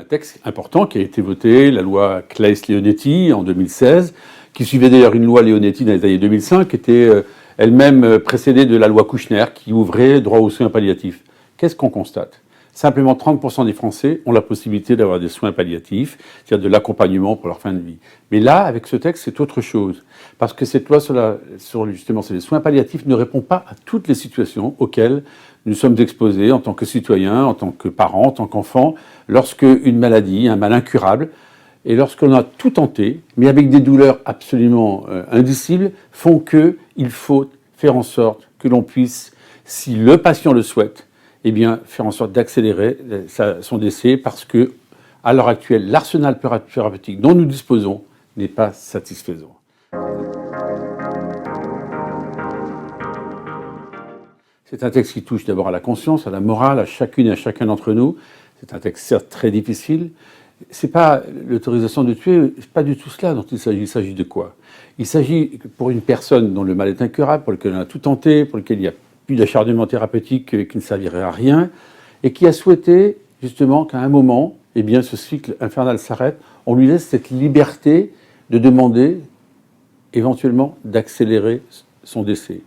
texte important qui a été voté, la loi Claes-Leonetti en 2016, qui suivait d'ailleurs une loi Leonetti dans les années 2005, qui était elle-même précédée de la loi Kouchner, qui ouvrait droit aux soins palliatifs. Qu'est-ce qu'on constate ? Simplement 30% des Français ont la possibilité d'avoir des soins palliatifs, c'est-à-dire de l'accompagnement pour leur fin de vie. Mais là, avec ce texte, c'est autre chose. Parce que cette loi sur les soins palliatifs ne répond pas à toutes les situations auxquelles nous sommes exposés en tant que citoyens, en tant que parents, en tant qu'enfants, lorsque une maladie, un mal incurable, et lorsqu'on a tout tenté, mais avec des douleurs absolument indicibles, font qu'il faut faire en sorte que l'on puisse, si le patient le souhaite, eh bien, faire en sorte d'accélérer son décès parce que, à l'heure actuelle, l'arsenal thérapeutique dont nous disposons n'est pas satisfaisant. C'est un texte qui touche d'abord à la conscience, à la morale, à chacune et à chacun d'entre nous. C'est un texte certes très difficile. C'est pas l'autorisation de tuer, c'est pas du tout cela dont il s'agit. Il s'agit de quoi ? Il s'agit pour une personne dont le mal est incurable, pour laquelle on a tout tenté, pour laquelle il n'y a plus d'acharnement thérapeutique qui ne servirait à rien, et qui a souhaité justement qu'à un moment, eh bien, ce cycle infernal s'arrête. On lui laisse cette liberté de demander éventuellement d'accélérer son décès.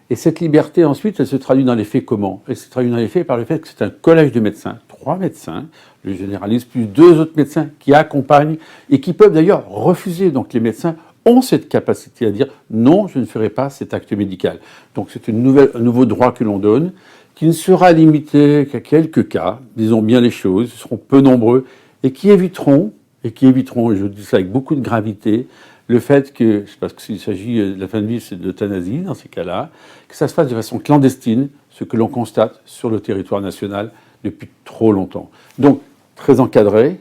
Et cette liberté, ensuite, elle se traduit dans les faits comment ? Elle se traduit dans les faits par le fait que c'est un collège de médecins, 3 médecins, le généraliste, plus 2 autres médecins qui accompagnent et qui peuvent d'ailleurs refuser. Donc les médecins ont cette capacité à dire « non, je ne ferai pas cet acte médical ». Donc c'est un nouveau droit que l'on donne, qui ne sera limité qu'à quelques cas, disons bien les choses, ils seront peu nombreux, et qui éviteront, et je dis ça avec beaucoup de gravité, le fait que, parce qu'il s'agit de la fin de vie, c'est de l'euthanasie dans ces cas-là, que ça se fasse de façon clandestine, ce que l'on constate sur le territoire national depuis trop longtemps. Donc, très encadré,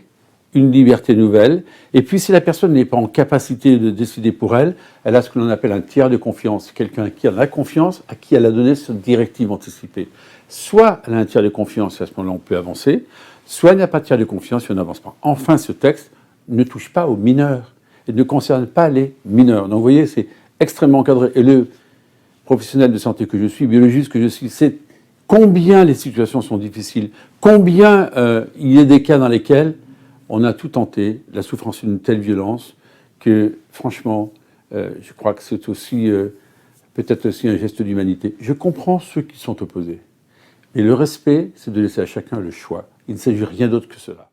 une liberté nouvelle, et puis si la personne n'est pas en capacité de décider pour elle, elle a ce que l'on appelle un tiers de confiance, quelqu'un qui en a confiance, à qui elle a donné cette directive anticipée. Soit elle a un tiers de confiance, et à ce moment-là on peut avancer, soit elle n'a pas de tiers de confiance et on n'avance pas. Enfin, ce texte ne touche pas aux mineurs, et ne concerne pas les mineurs. Donc vous voyez, c'est extrêmement encadré. Et le professionnel de santé que je suis, biologiste que je suis, sait combien les situations sont difficiles, combien il y a des cas dans lesquels on a tout tenté, la souffrance d'une telle violence, que franchement, je crois que c'est aussi peut-être aussi un geste d'humanité. Je comprends ceux qui sont opposés. Mais le respect, c'est de laisser à chacun le choix. Il ne s'agit rien d'autre que cela.